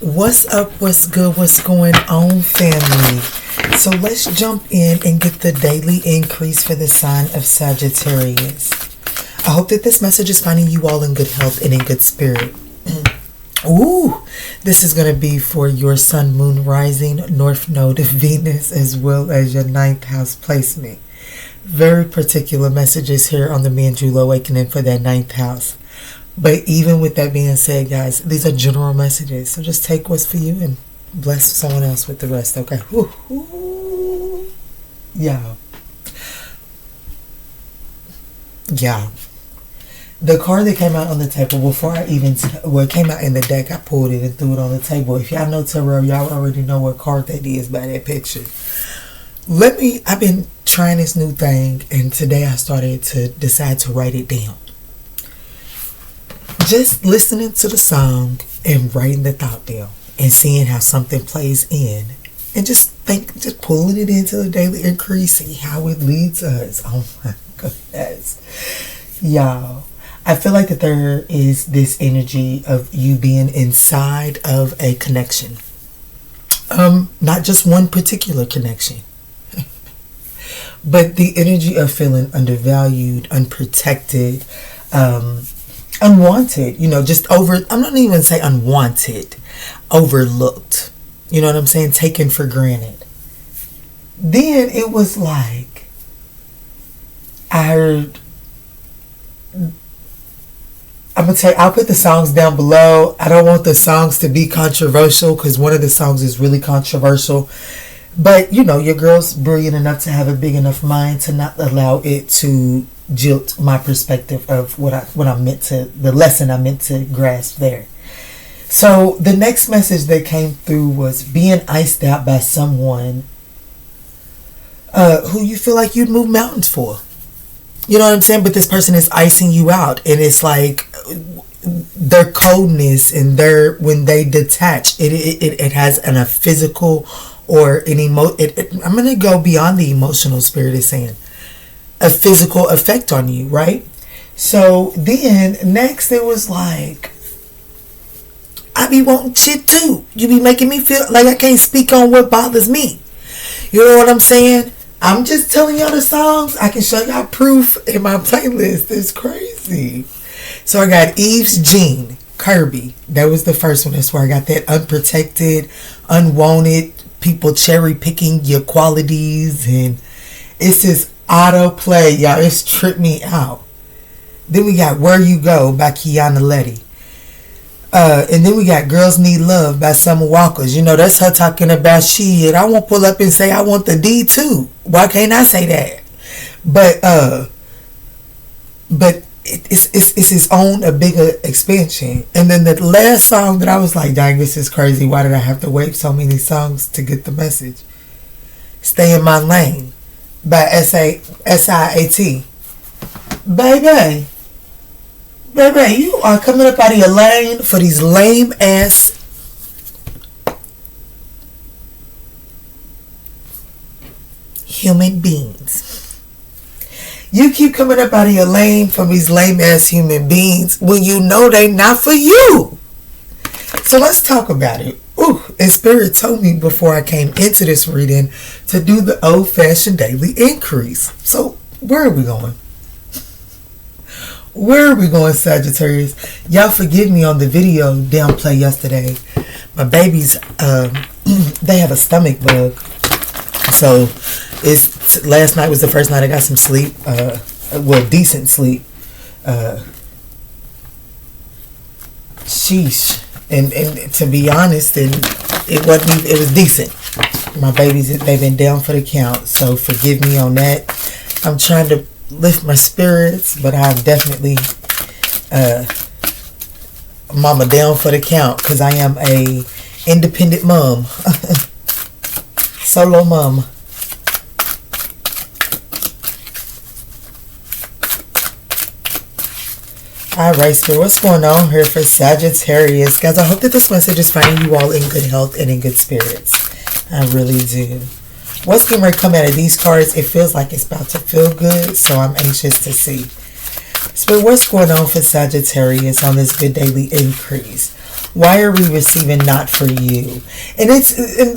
What's up? What's good? What's going on, family? So let's jump in and get the daily increase for the sign of Sagittarius. I hope that this message is finding you all in good health and in good spirit. Ooh, this is going to be for your sun, moon, rising, north node of Venus, as well as your ninth house placement. Very particular messages here on the ManjulaAwakening for that ninth house. But even with that being said, guys, these are general messages. So just take what's for you and bless someone else with the rest, okay? Ooh, ooh. Yeah. Yeah. The card that came out on the table before I even... it came out in the deck. I pulled it and threw it on the table. If y'all know tarot, y'all already know what card that is by that picture. I've been trying this new thing, and today I started to decide to write it down. Just listening to the song and writing the thought down and seeing how something plays in and just pulling it into the daily increase, see how it leads us. Oh my goodness. Y'all, I feel like that there is this energy of you being inside of a connection. Not just one particular connection, but the energy of feeling undervalued, unprotected, unwanted, just I'm not even say unwanted, overlooked, you know what I'm saying, taken for granted. Then it was like, I'm gonna tell you, I'll put the songs down below. I don't want the songs to be controversial because one of the songs is really controversial, but your girl's brilliant enough to have a big enough mind to not allow it to jilt my perspective of what I meant to, the lesson I meant to grasp there. So the next message that came through was being iced out by someone who you feel like you'd move mountains for. You know what I'm saying? But this person is icing you out, and it's like their coldness and when they detach, it has a physical or an I'm gonna go beyond the emotional. Spirit is saying a physical effect on you, right? So then next it was like, I be wanting shit too. You be making me feel like I can't speak on what bothers me. You know what I'm saying? I'm just telling y'all the songs. I can show y'all proof in my playlist. It's crazy. So I got Eve's Jean Kirby. That was the first one. That's where I got that unprotected, unwanted, people cherry picking your qualities, and it's this autoplay, y'all. It's tripped me out. Then we got Where You Go by KeanaAwakening. And then we got Girls Need Love by Summer Walkers. That's her talking about shit. I won't pull up and say I want the D too. Why can't I say that? But it's its own a bigger expansion. And then the last song that I was like, dang, this is crazy. Why did I have to wait so many songs to get the message? Stay in My Lane by SIAT. Baby, you are coming up out of your lane for these lame ass human beings. You keep coming up out of your lane from these lame ass human beings when you know they not for you. So let's talk about it. Ooh, and Spirit told me before I came into this reading to do the old-fashioned daily increase. So where are we going? Where are we going, Sagittarius? Y'all forgive me on the video downplay yesterday. My babies, they have a stomach bug. So last night was the first night I got some sleep. Decent sleep. Sheesh. And to be honest, it was decent. My babies, they've been down for the count. So forgive me on that. I'm trying to lift my spirits, but I've definitely mama down for the count because I am a independent mom. Solo mom. Alright, so what's going on here for Sagittarius? Guys, I hope that this message is finding you all in good health and in good spirits. I really do. What's going to come out of these cards? It feels like it's about to feel good, so I'm anxious to see. So what's going on for Sagittarius on this good daily increase? Why are we receiving not for you? And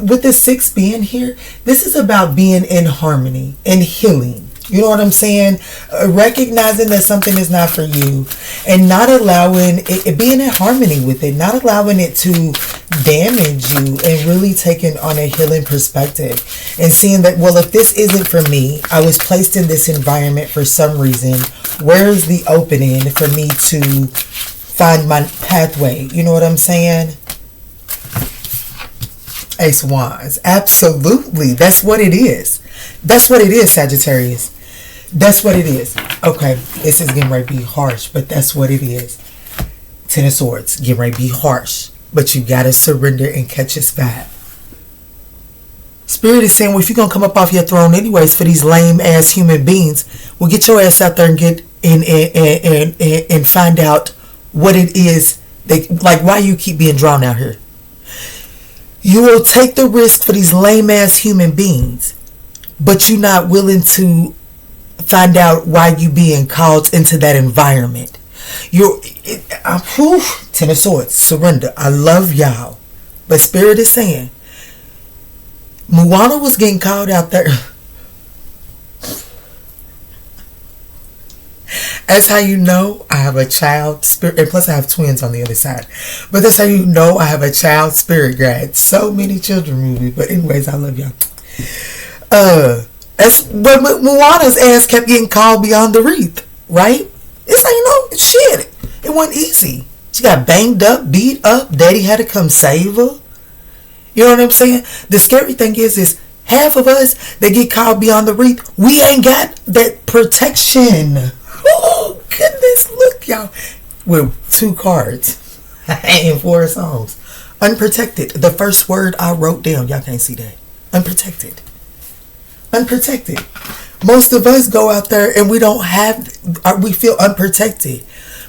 with the 6 being here, this is about being in harmony and healing. You know what I'm saying? Recognizing that something is not for you and not allowing it, being in harmony with it, not allowing it to damage you, and really taking on a healing perspective and seeing that, well, if this isn't for me, I was placed in this environment for some reason. Where's the opening for me to find my pathway? You know what I'm saying? Ace of Wands. Absolutely. That's what it is. That's what it is, Sagittarius. That's what it is. Okay, this is getting ready to be harsh, but that's what it is. 10 of Swords, getting ready to be harsh, but you gotta surrender and catch its vibe. Spirit is saying, well, if you're gonna come up off your throne anyways for these lame ass human beings, well, get your ass out there and get in and find out what it is. Like, why you keep being drawn out here. You will take the risk for these lame ass human beings, but you're not willing to find out why you being called into that environment. 10 of Swords, surrender. I love y'all, but Spirit is saying Moana was getting called out there. That's how you know I have a child spirit, and plus I have twins on the other side. But that's how you know I have a child spirit guide. So many children movie, but anyways, I love y'all. That's when Moana's ass kept getting called beyond the wreath, right? It's like, shit. It wasn't easy. She got banged up, beat up. Daddy had to come save her. You know what I'm saying? The scary thing is half of us that get called beyond the wreath, we ain't got that protection. Oh, goodness. Look, y'all. With 2 cards and 4 songs. Unprotected. The first word I wrote down. Y'all can't see that. Unprotected. Unprotected. Most of us go out there and we feel unprotected.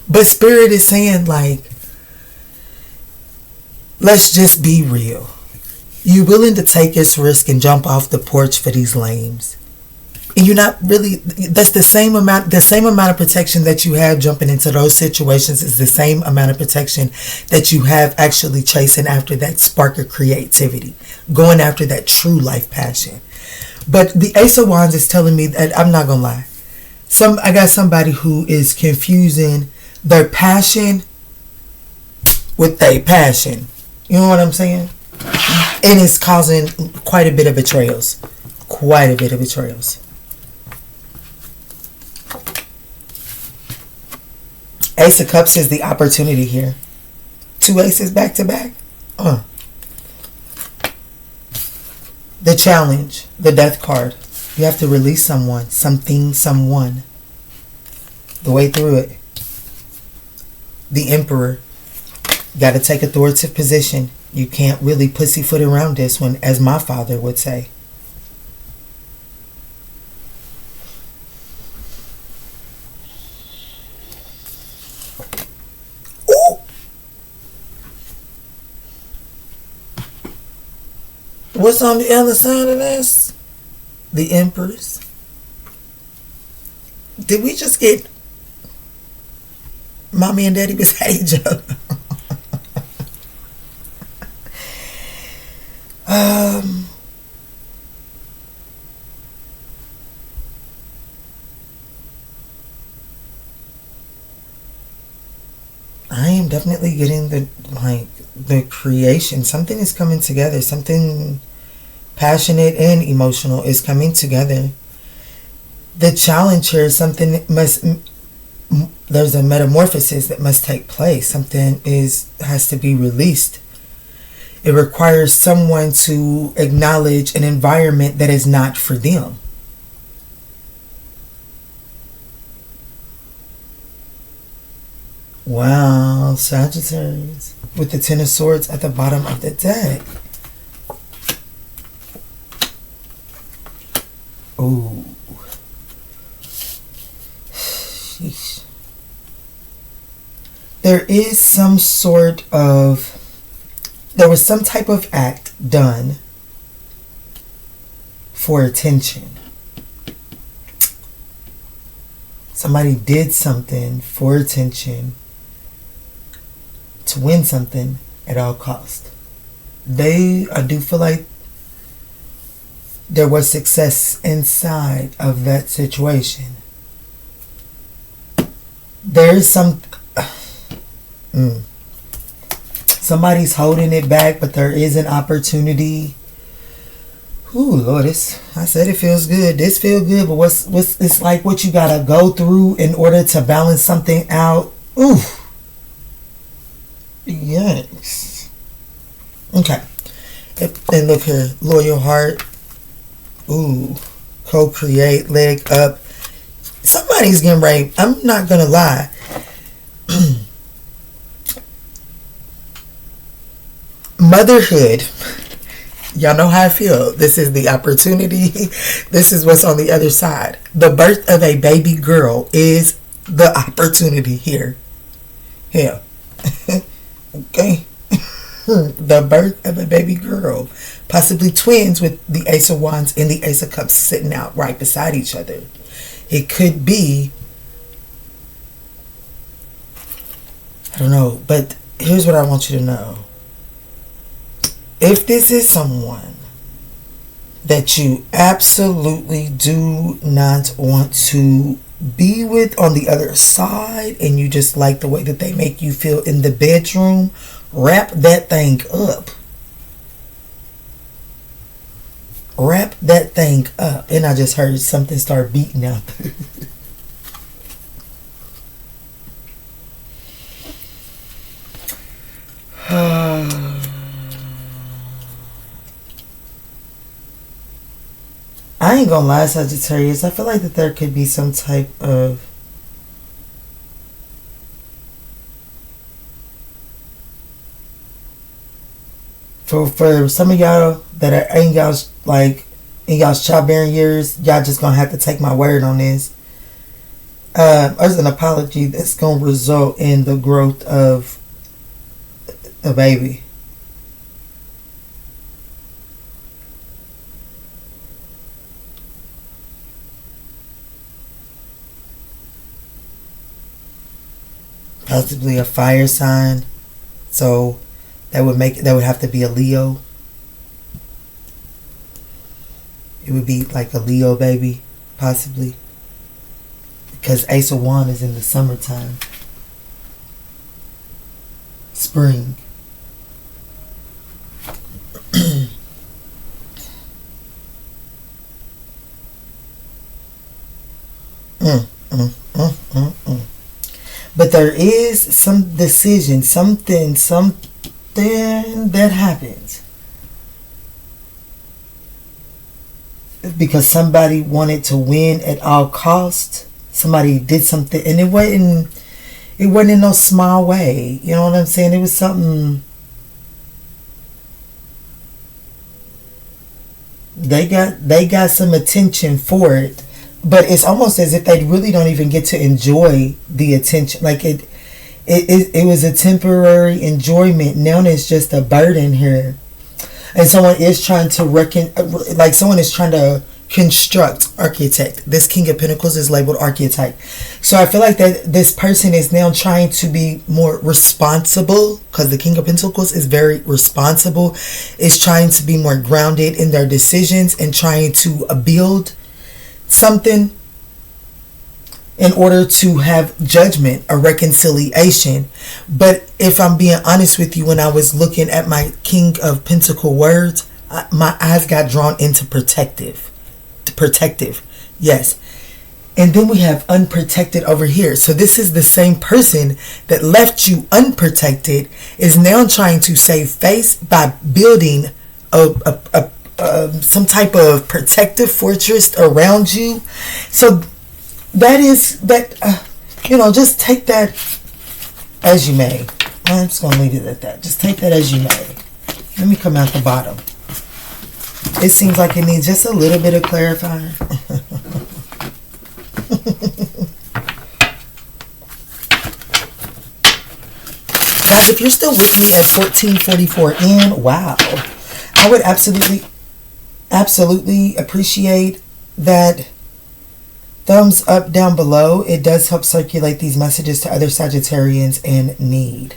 But Spirit is saying, like, let's just be real. You willing to take this risk and jump off the porch for these lames? And you're not really, that's the same amount of protection that you have jumping into those situations is the same amount of protection that you have actually chasing after that spark of creativity, going after that true life passion. But the Ace of Wands is telling me that, I'm not gonna lie, I got somebody who is confusing their passion with their passion. You know what I'm saying? And it's causing quite a bit of betrayals. Quite a bit of betrayals. Ace of Cups is the opportunity here. 2 aces back to back. The challenge, the death card. You have to release someone, something, someone. The way through it. The Emperor. You got to take authoritative position. You can't really pussyfoot around this one, as my father would say. What's on the other side of this? The Empress. Did we just get Mommy and Daddy beside each other? I am definitely getting the creation. Something is coming together. Something passionate and emotional is coming together. The challenge here is there's a metamorphosis that must take place. Something has to be released. It requires someone to acknowledge an environment that is not for them. Wow, Sagittarius. With the 10 of Swords at the bottom of the deck. Ooh. Sheesh. There was some type of act done for attention. Somebody did something for attention to win something, at all costs. I do feel like there was success inside of that situation. There is somebody's holding it back, but there is an opportunity. Ooh, Lord, I said it feels good. This feels good, but it's like what you gotta go through in order to balance something out. Ooh. Yikes. Okay. And look here, loyal heart. Ooh. Co-create, leg up. Somebody's getting ready. I'm not gonna lie. Motherhood. Y'all know how I feel. This is the opportunity. This is what's on the other side. The birth of a baby girl is the opportunity here. Yeah. Okay. The birth of a baby girl. Possibly twins with the Ace of Wands and the Ace of Cups sitting out right beside each other. It could be, I don't know, but here's what I want you to know. If this is someone that you absolutely do not want to be with on the other side, and you just like the way that they make you feel in the bedroom, wrap that thing up. Wrap that thing up. And I just heard something start beating up. I ain't gonna lie, Sagittarius. I feel like that there could be some type of for some of y'all that are in y'all's childbearing years, y'all just gonna have to take my word on this. There's an apology that's gonna result in the growth of a baby. Possibly a fire sign, so that would have to be a Leo. It would be like a Leo baby, possibly, because Ace of Wands is in the summertime, spring. But there is some decision, something that happens because somebody wanted to win at all costs. Somebody did something, and it wasn't in no small way. You know what I'm saying? It was something. They got some attention for it. But it's almost as if they really don't even get to enjoy the attention. Like it was a temporary enjoyment. Now it's just a burden here. And someone is trying to someone is trying to architect. This King of Pentacles is labeled architect. So I feel like that this person is now trying to be more responsible, because the King of Pentacles is very responsible. Is trying to be more grounded in their decisions and trying to build something in order to have judgment, a reconciliation. But if I'm being honest with you, when I was looking at my King of Pentacle words, my eyes got drawn into protective. Yes. And then we have unprotected over here. So this is the same person that left you unprotected is now trying to save face by building some type of protective fortress around you. So just take that as you may. I'm just going to leave it at that. Just take that as you may. Let me come out the bottom. It seems like it needs just a little bit of clarifying. Guys, if you're still with me at 1444 in, wow. I would absolutely appreciate that thumbs up down below. It does help circulate these messages to other Sagittarians in need.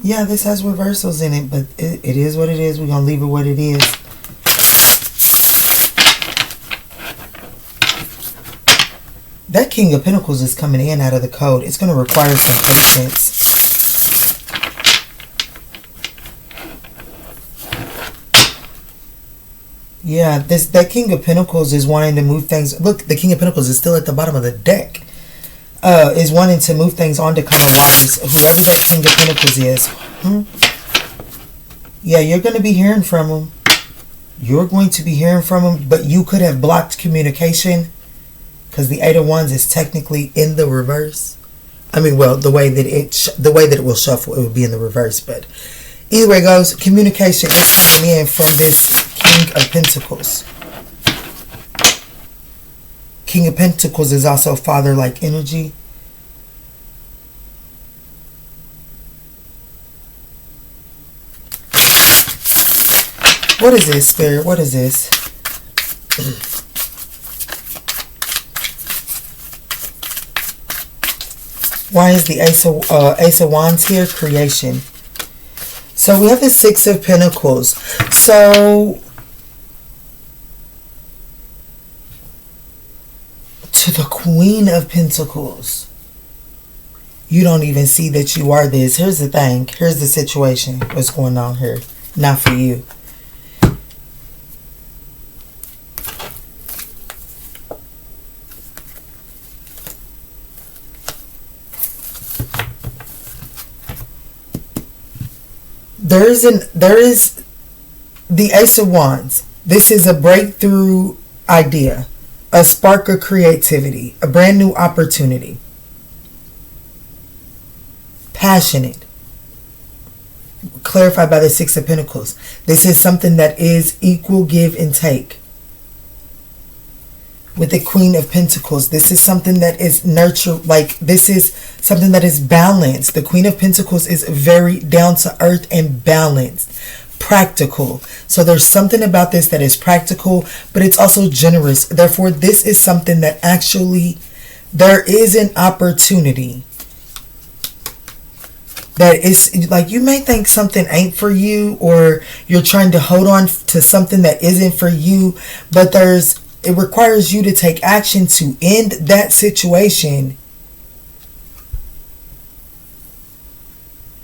Yeah, this has reversals in it, but it is what it is. We're going to leave it what it is. That King of Pentacles is coming in out of the code. It's going to require some patience. Yeah, that King of Pentacles is wanting to move things. Look, the King of Pentacles is still at the bottom of the deck. Is wanting to move things on to kind of wise. Whoever that King of Pentacles is. Yeah, you're going to be hearing from him. You're going to be hearing from him, but you could have blocked communication. Because the Eight of Wands is technically in the reverse. I mean, well, the way that it will shuffle, it will be in the reverse. But either way it goes, communication is coming in from this King of Pentacles. King of Pentacles is also father-like energy. What is this, Spirit? What is this? Why is the Ace of Wands here? Creation. So we have the Six of Pentacles. So to the Queen of Pentacles. You don't even see that you are this. Here's the thing. Here's the situation. What's going on here? Not for you. There is the Ace of Wands. This is a breakthrough idea, a spark of creativity, a brand new opportunity. Passionate. Clarified by the Six of Pentacles. This is something that is equal give and take. With the Queen of Pentacles, this is something that is nurture, like this is something that is balanced. The Queen of Pentacles is very down to earth and balanced, practical. So there's something about this that is practical, but it's also generous. Therefore, this is something that actually there is an opportunity. That is like, you may think something ain't for you, or you're trying to hold on to something that isn't for you, but it requires you to take action to end that situation.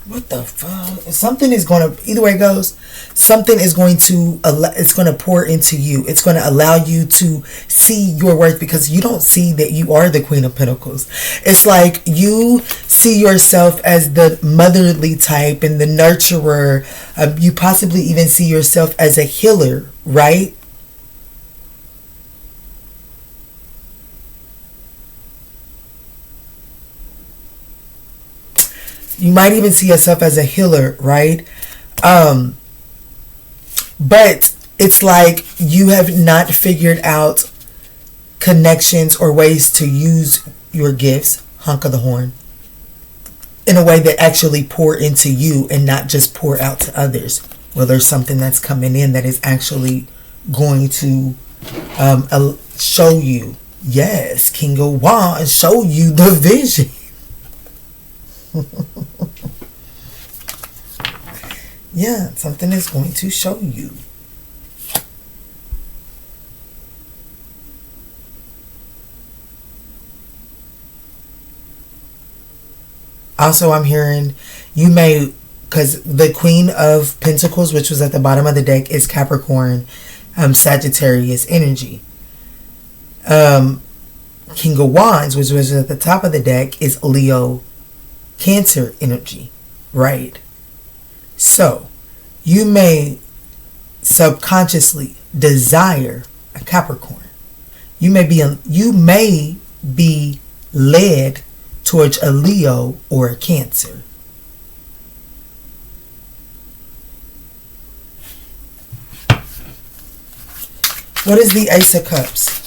What the fuck? Something is going to, either way it goes, something is going to, it's going to pour into you. It's going to allow you to see your worth, because you don't see that you are the Queen of Pentacles. It's like you see yourself as the motherly type and the nurturer. You possibly even see yourself as a healer, right? You might even see yourself as a healer, right? But it's like you have not figured out connections or ways to use your gifts, honk of the horn, in a way that actually pour into you and not just pour out to others. Well, there's something that's coming in that is actually going to show you, yes, King of Wands, show you the vision. Yeah, something is going to show you. Also, I'm hearing you may, because the Queen of Pentacles, which was at the bottom of the deck, is Capricorn, Sagittarius energy. King of Wands, which was at the top of the deck, is Leo, Cancer energy, right? So, you may subconsciously desire a Capricorn. You may be led towards a Leo or a Cancer. What is the Ace of Cups?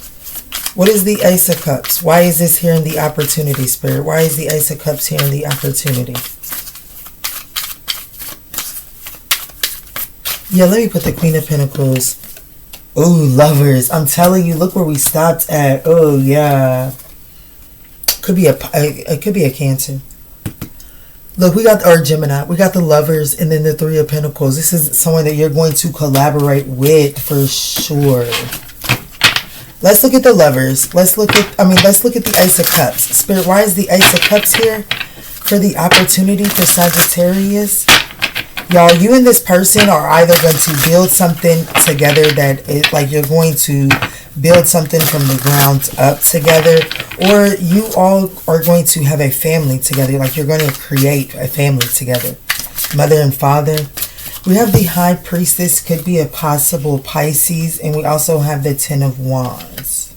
What is the Ace of Cups? Why is this here in the opportunity, Spirit? Why is the Ace of Cups here in the opportunity? Yeah, let me put the Queen of Pentacles. Ooh, Lovers. I'm telling you, look where we stopped at. Oh, yeah. It could be a Cancer. Look, we got, or Gemini, we got the Lovers and then the Three of Pentacles. This is someone that you're going to collaborate with for sure. Let's look at the Lovers. Let's look at the Ace of Cups. Spirit, why is the Ace of Cups here? For the opportunity for Sagittarius. Y'all, you and this person are either going to build something together like you're going to build something from the ground up together, or you all are going to have a family together, like you're going to create a family together. Mother and father. We have the High Priestess, could be a possible Pisces, and we also have the Ten of Wands.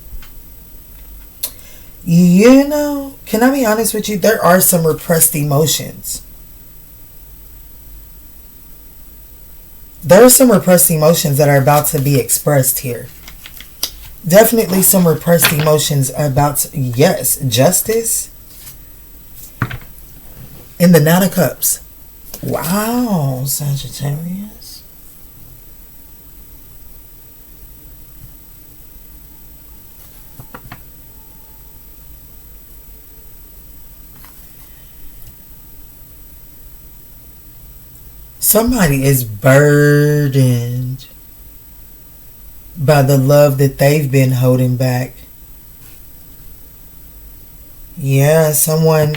You know, can I be honest with you? There are some repressed emotions. There are some repressed emotions that are about to be expressed here. Definitely some repressed emotions are about to, yes, justice. In the Nine of Cups. Wow, Sagittarius. Somebody is burdened by the love that they've been holding back. Yeah, someone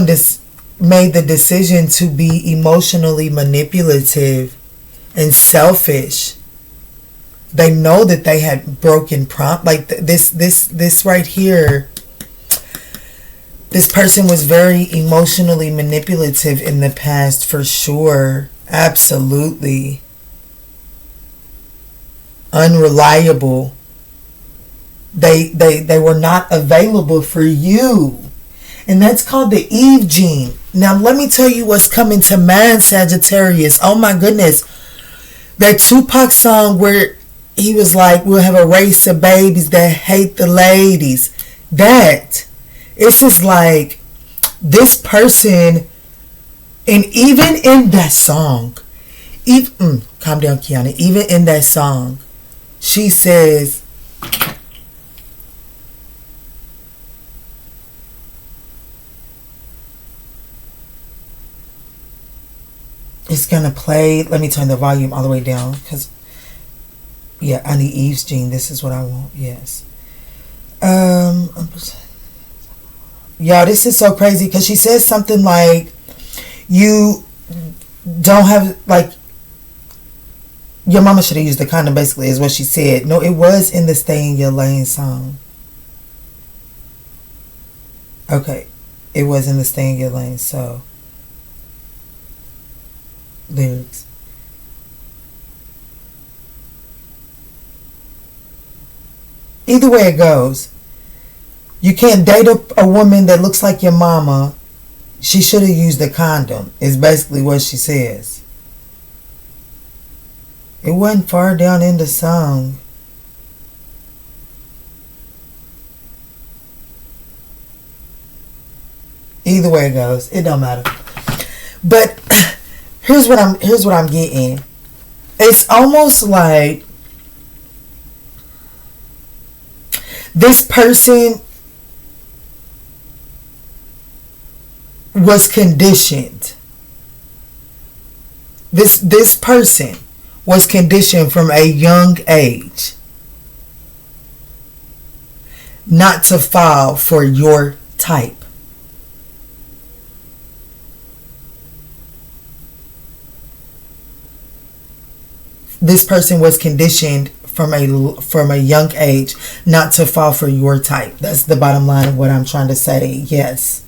just made the decision to be emotionally manipulative and selfish. They know that they had broken like this right here. This person was very emotionally manipulative in the past, for sure. Absolutely. Unreliable. They were not available for you. And that's called the Eve gene. Now, let me tell you what's coming to mind, Sagittarius. Oh my goodness. That Tupac song where he was like, we'll have a race of babies that hate the ladies. It's just like this person, and even in that song, calm down, Kiana. Even in that song, she says, it's gonna play. Let me turn the volume all the way down, because yeah, I need Eve's gene. This is what I want. Yes. Y'all, this is so crazy, because she says something like, you don't have, like, your mama should have used the condom, basically, is what she said. No, it was in the Stay in Your Lane song. Okay. It was in the Stay in Your Lane, so. Lyrics. Either way it goes, you can't date a woman that looks like your mama. She should have used a condom, is basically what she says. It wasn't far down in the song. Either way it goes, it don't matter. But here's what I'm getting. It's almost like this person was conditioned. This person was conditioned from a young age not to fall for your type. This person was conditioned from a young age not to fall for your type. That's the bottom line of what I'm trying to say. Yes.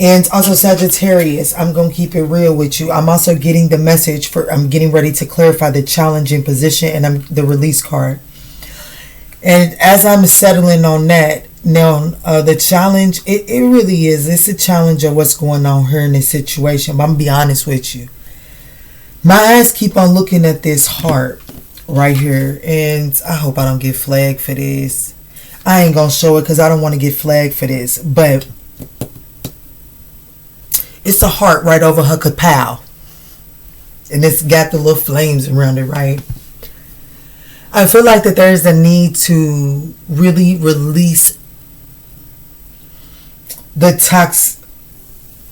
And also Sagittarius, I'm going to keep it real with you. I'm also getting the message I'm getting ready to clarify the challenging position and the release card. And as I'm settling on that, now the challenge, it really is. It's a challenge of what's going on here in this situation. But I'm going to be honest with you. My eyes keep on looking at this heart right here. And I hope I don't get flagged for this. I ain't going to show it because I don't want to get flagged for this. But It's a heart right over her kapow. And it's got the little flames around it, right? I feel like that there's a need to really release the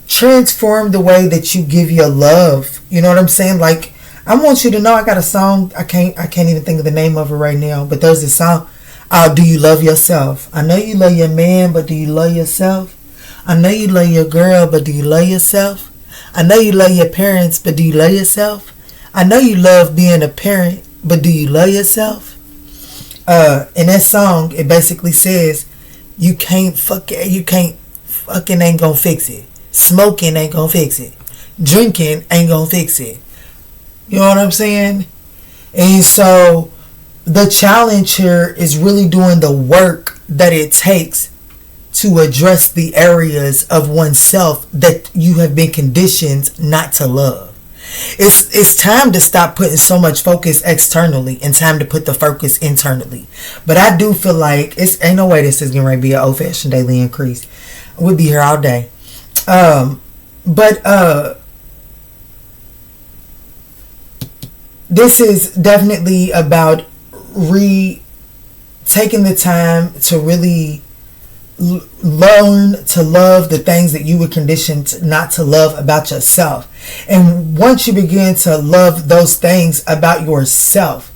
transform the way that you give your love. You know what I'm saying? Like, I want you to know I got a song. I can't even think of the name of it right now. But there's a song. Do you love yourself? I know you love your man, but do you love yourself? I know you love your girl, but do you love yourself? I know you love your parents, but do you love yourself? I know you love being a parent, but do you love yourself? In that song, it basically says, you can't fucking ain't gonna fix it. Smoking ain't gonna fix it. Drinking ain't gonna fix it. You know what I'm saying? And so the challenge here is really doing the work that it takes to address the areas of oneself that you have been conditioned not to love. It's time to stop putting so much focus externally and time to put the focus internally. But I do feel like ain't no way this is going to be an old-fashioned daily increase. We'll be here all day. But this is definitely about taking the time to really learn to love the things that you were conditioned not to love about yourself. And once you begin to love those things about yourself,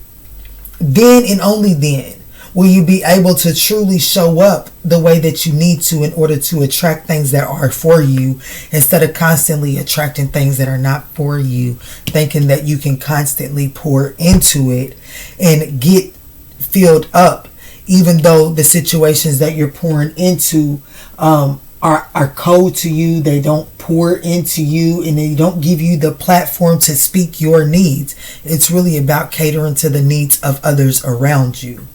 then and only then will you be able to truly show up the way that you need to in order to attract things that are for you, instead of constantly attracting things that are not for you, thinking that you can constantly pour into it and get filled up, even though the situations that you're pouring into are cold to you. They don't pour into you, and they don't give you the platform to speak your needs. It's really about catering to the needs of others around you.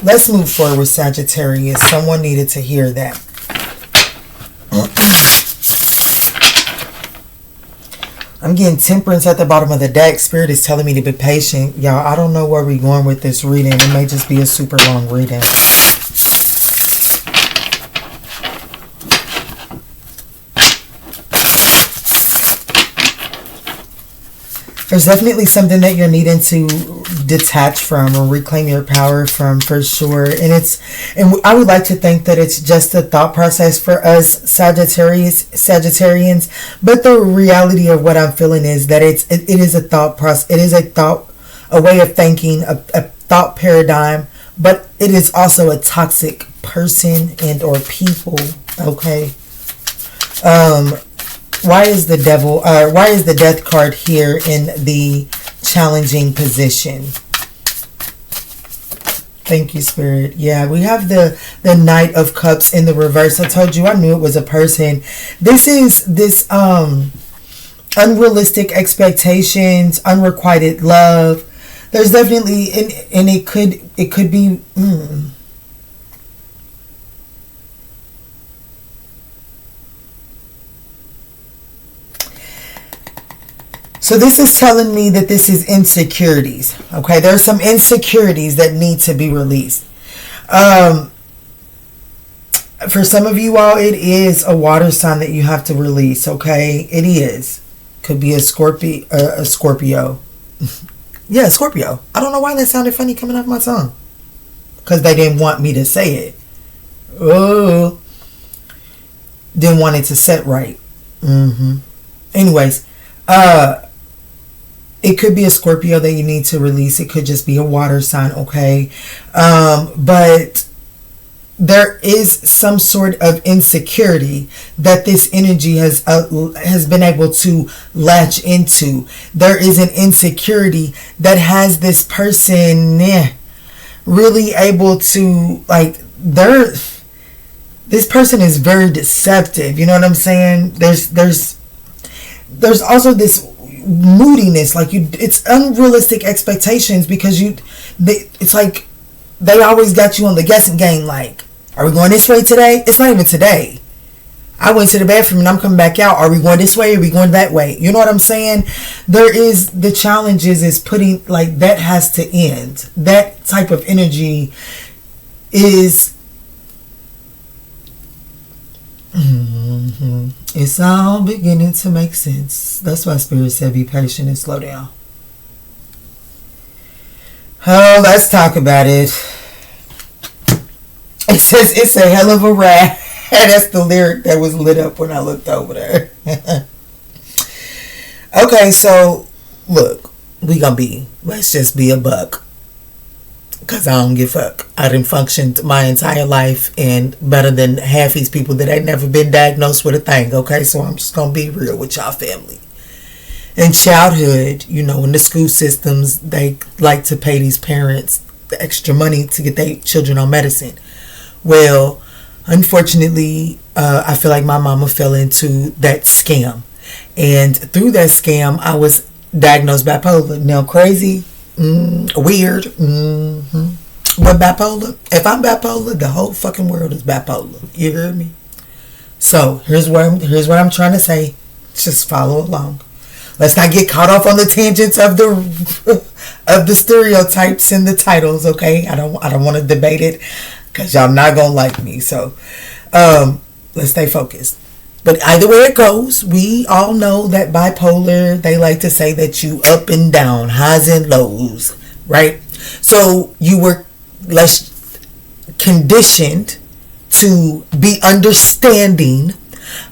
Let's move forward with Sagittarius. Someone needed to hear that. I'm getting Temperance at the bottom of the deck. Spirit is telling me to be patient. Y'all, I don't know where we're going with this reading. It may just be a super long reading. There's definitely something that you're needing to detach from or reclaim your power from, for sure. And I would like to think that it's just a thought process for us Sagittarians. But the reality of what I'm feeling is that it is a thought process. It is a way of thinking, a thought paradigm. But it is also a toxic person and or people. Okay. Why is the death card here in the challenging position? Thank you, Spirit. Yeah, we have the Knight of Cups in the reverse. I told you, I knew it was a person. This is unrealistic expectations, unrequited love. There's definitely, and it could be. So this is telling me that this is insecurities. Okay, there's some insecurities that need to be released. For some of you all, it is a water sign that you have to release. Okay, it is. Could be a Scorpio. Yeah, Scorpio. I don't know why that sounded funny coming off my tongue. Because they didn't want me to say it. Oh, didn't want it to set right. Anyways, it could be a Scorpio that you need to release. It could just be a water sign, okay? But there is some sort of insecurity that this energy has been able to latch into. There is an insecurity that has this person really able to, like, this person is very deceptive. You know what I'm saying? There's also this moodiness, like it's unrealistic expectations, because it's like they always got you on the guessing game. Like, are we going this way today? It's not even today. I went to the bathroom and I'm coming back out. Are we going this way? Or are we going that way? You know what I'm saying? There is the challenges is putting, like, that has to end. That type of energy is It's all beginning to make sense. That's why Spirit said be patient and slow down. Oh, let's talk about it. It says it's a hell of a ride. That's the lyric that was lit up when I looked over there. Okay, so look, let's just be a buck. Because I don't give a fuck. I done functioned my entire life and better than half these people that ain't never been diagnosed with a thing. Okay, so I'm just going to be real with y'all family. In childhood, in the school systems, they like to pay these parents the extra money to get their children on medicine. Well, unfortunately, I feel like my mama fell into that scam. And through that scam, I was diagnosed bipolar. Now, crazy, weird, but bipolar. If I'm bipolar, the whole fucking world is bipolar. You heard me? So, here's what I'm trying to say. Just follow along. Let's not get caught off on the tangents of the stereotypes and the titles, okay? I don't want to debate it because y'all not gonna like me. So let's stay focused. But either way it goes, we all know that bipolar, they like to say that you up and down, highs and lows, right? So you were less conditioned to be understanding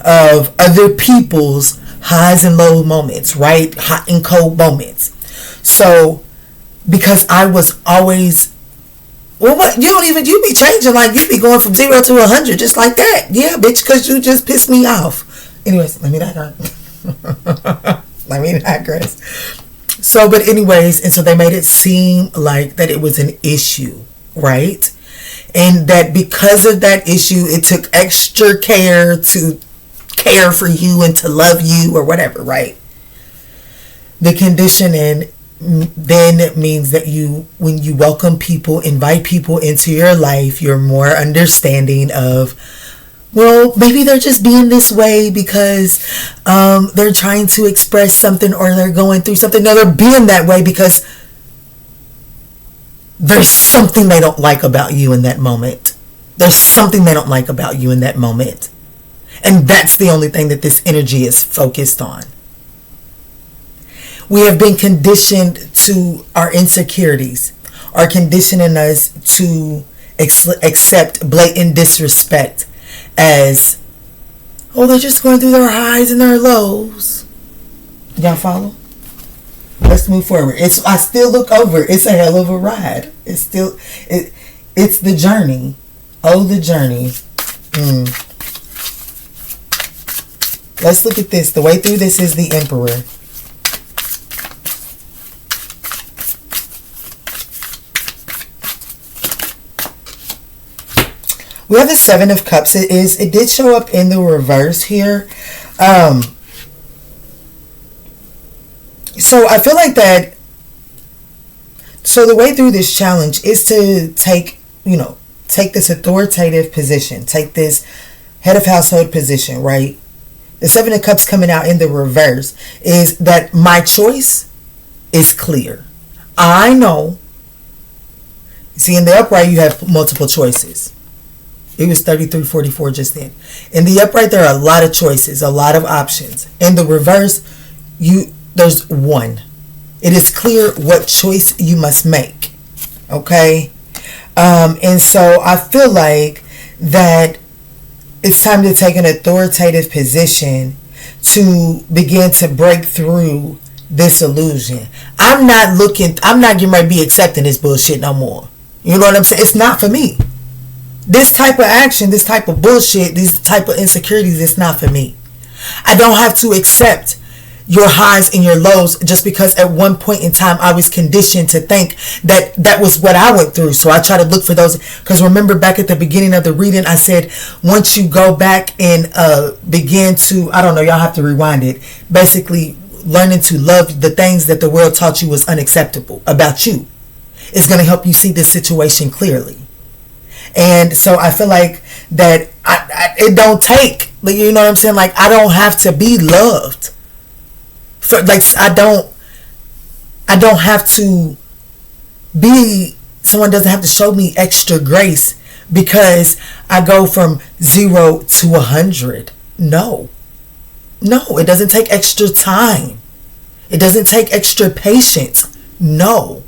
of other people's highs and low moments, right? Hot and cold moments. So, because I was always, what? You be changing, like, you be going from 0 to 100 just like that. Yeah, bitch, because you just pissed me off. Anyways, let me digress. So, but anyways, and so they made it seem like that it was an issue, right? And that because of that issue, it took extra care to care for you and to love you or whatever, right? The conditioning then means that when you welcome people, invite people into your life, you're more understanding of, well, maybe they're just being this way because they're trying to express something or they're going through something. No, they're being that way because there's something they don't like about you in that moment. There's something they don't like about you in that moment. And that's the only thing that this energy is focused on. We have been conditioned to our insecurities, are conditioning us to accept blatant disrespect as, oh, they're just going through their highs and their lows. Y'all follow? Let's move forward. I still look over. It's a hell of a ride. It's the journey. Oh, the journey. Let's look at this. The way through this is the Emperor. We have the Seven of Cups. It did show up in the reverse here. So I feel like that. So the way through this challenge is to take this authoritative position, take this head of household position, right? The Seven of Cups coming out in the reverse is that my choice is clear. I know. See, in the upright, you have multiple choices. It was 33-44 just then. In the upright, there are a lot of choices, a lot of options. In the reverse, there's one. It is clear what choice you must make. Okay? And so I feel like that it's time to take an authoritative position to begin to break through this illusion. I'm not getting ready to be accepting this bullshit no more. You know what I'm saying? It's not for me. This type of action, this type of bullshit, these type of insecurities, it's not for me. I don't have to accept your highs and your lows just because at one point in time I was conditioned to think that was what I went through. So I try to look for those, because remember back at the beginning of the reading I said once you go back and begin to, I don't know, y'all have to rewind it, basically learning to love the things that the world taught you was unacceptable about you is going to help you see this situation clearly. And so I feel like that it don't take, you know what I'm saying? Like, I don't have to be loved. I don't have to be, someone doesn't have to show me extra grace because I go from 0 to 100. No. No, it doesn't take extra time. It doesn't take extra patience. No.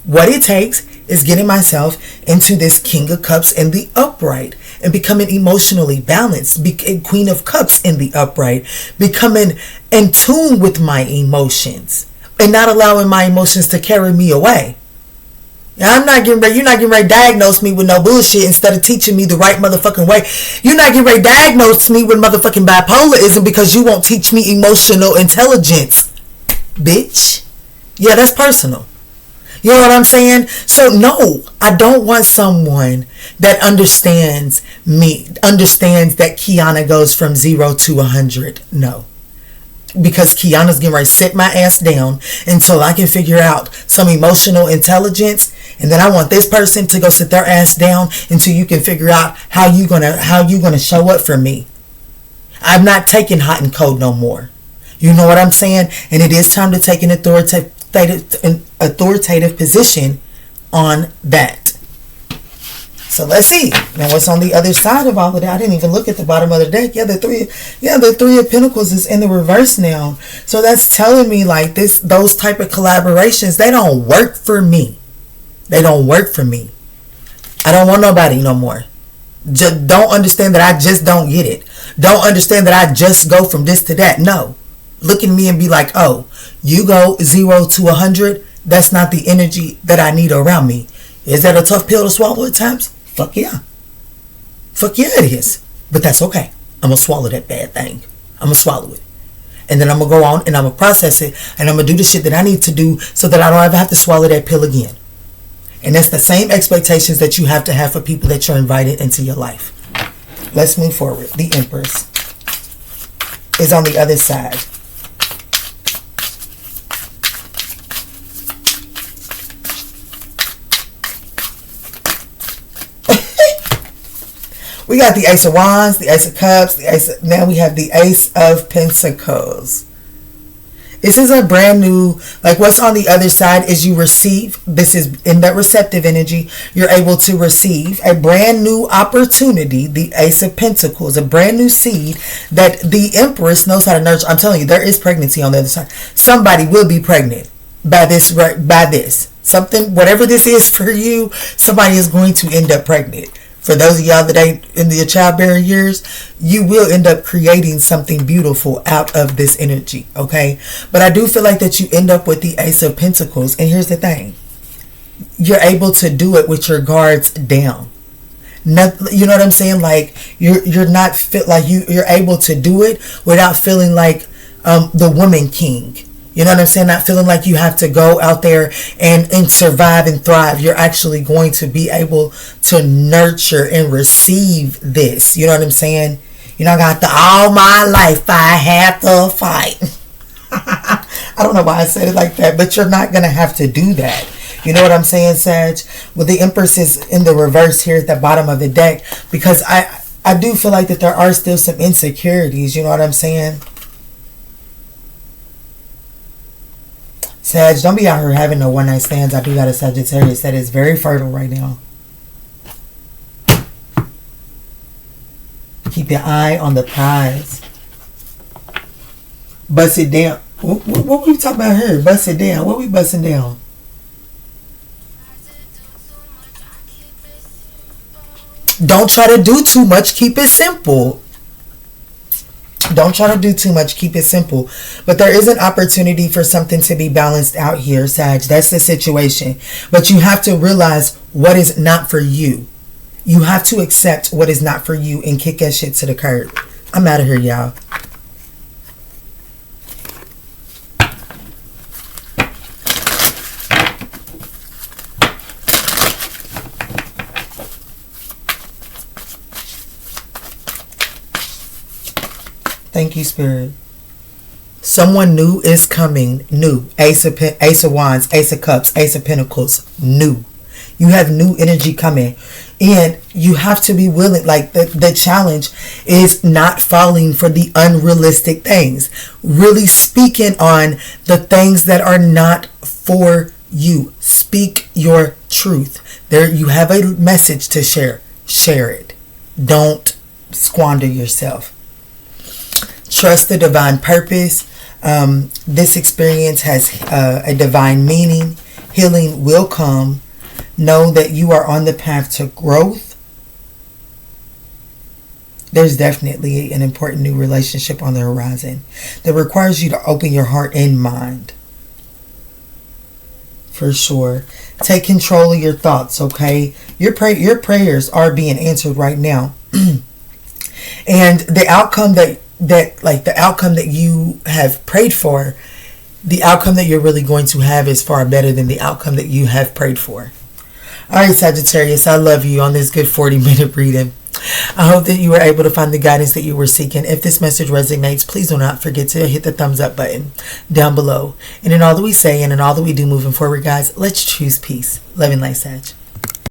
What it takes is getting myself into this King of Cups in the upright and becoming emotionally balanced, Queen of Cups in the upright, becoming in tune with my emotions and not allowing my emotions to carry me away. You're not getting ready to diagnose me with no bullshit instead of teaching me the right motherfucking way. You're not getting ready to diagnose me with motherfucking bipolarism because you won't teach me emotional intelligence, bitch. Yeah, that's personal. You know what I'm saying? So no, I don't want someone that understands that Kiana goes from 0 to 100. No. Because Kiana's getting ready to sit my ass down until I can figure out some emotional intelligence. And then I want this person to go sit their ass down until you can figure out how you gonna show up for me. I'm not taking hot and cold no more. You know what I'm saying? And it is time to take an authoritative position on that. So let's see. Now what's on the other side of all of that? I didn't even look at the bottom of the deck. The three of Pentacles is in the reverse now. So that's telling me like those type of collaborations, they don't work for me. They don't work for me. I don't want nobody no more. Just don't understand that I just don't get it. Don't understand that I just go from this to that. No. Look at me and be like, oh, you go 0 to 100. That's not the energy that I need around me. Is that a tough pill to swallow at times? Fuck yeah. Fuck yeah it is. But that's okay. I'm going to swallow that bad thing. I'm going to swallow it. And then I'm going to go on and I'm going to process it. And I'm going to do the shit that I need to do so that I don't ever have to swallow that pill again. And that's the same expectations that you have to have for people that you're invited into your life. Let's move forward. The Empress is on the other side. We got the Ace of Wands, the Ace of Cups, now we have the Ace of Pentacles. This is a brand new, like what's on the other side is you receive, this is in that receptive energy, you're able to receive a brand new opportunity, the Ace of Pentacles, a brand new seed that the Empress knows how to nurture. I'm telling you, there is pregnancy on the other side. Somebody will be pregnant by this. Something, whatever this is for you, somebody is going to end up pregnant. For those of y'all that ain't in the childbearing years, you will end up creating something beautiful out of this energy, okay? But I do feel like that you end up with the Ace of Pentacles. And here's the thing. You're able to do it with your guards down. Not, you know what I'm saying? Like, you're not fit, like you're able to do it without feeling like the woman king. You know what I'm saying? Not feeling like you have to go out there and survive and thrive. You're actually going to be able to nurture and receive this. You know what I'm saying? You know, all my life I had to fight. I don't know why I said it like that, but you're not going to have to do that. You know what I'm saying, Sag? Well, the Empress is in the reverse here at the bottom of the deck because I do feel like that there are still some insecurities. You know what I'm saying? Sag, don't be out here having no one night stands. I do got a Sagittarius that is very fertile right now. Keep your eye on the prize. Bust it down. What we talking about here? Bust it down. What we busting down? Don't try to do too much. Keep it simple. Don't try to do too much. Keep it simple. But there is an opportunity for something to be balanced out here, Sag. That's the situation. But you have to realize what is not for you. You have to accept what is not for you and kick that shit to the curb. I'm out of here, y'all. Thank you, Spirit. Someone new is coming. New. Ace of Wands, Ace of Cups, Ace of Pentacles. New. You have new energy coming. And you have to be willing. Like the challenge is not falling for the unrealistic things. Really speaking on the things that are not for you. Speak your truth. There, you have a message to share. Share it. Don't squander yourself. Trust the divine purpose. This experience has a divine meaning. Healing will come. Know that you are on the path to growth. There's definitely an important new relationship on the horizon that requires you to open your heart and mind. For sure. Take control of your thoughts, okay? Your prayers are being answered right now. And the outcome the outcome that you have prayed for, the outcome that you're really going to have is far better than the outcome that you have prayed for. All right, Sagittarius, I love you on this good 40-minute reading. I hope that you were able to find the guidance that you were seeking. If this message resonates, please do not forget to hit the thumbs up button down below. And in all that we say and in all that we do moving forward, guys, let's choose peace. Love and light, Sag.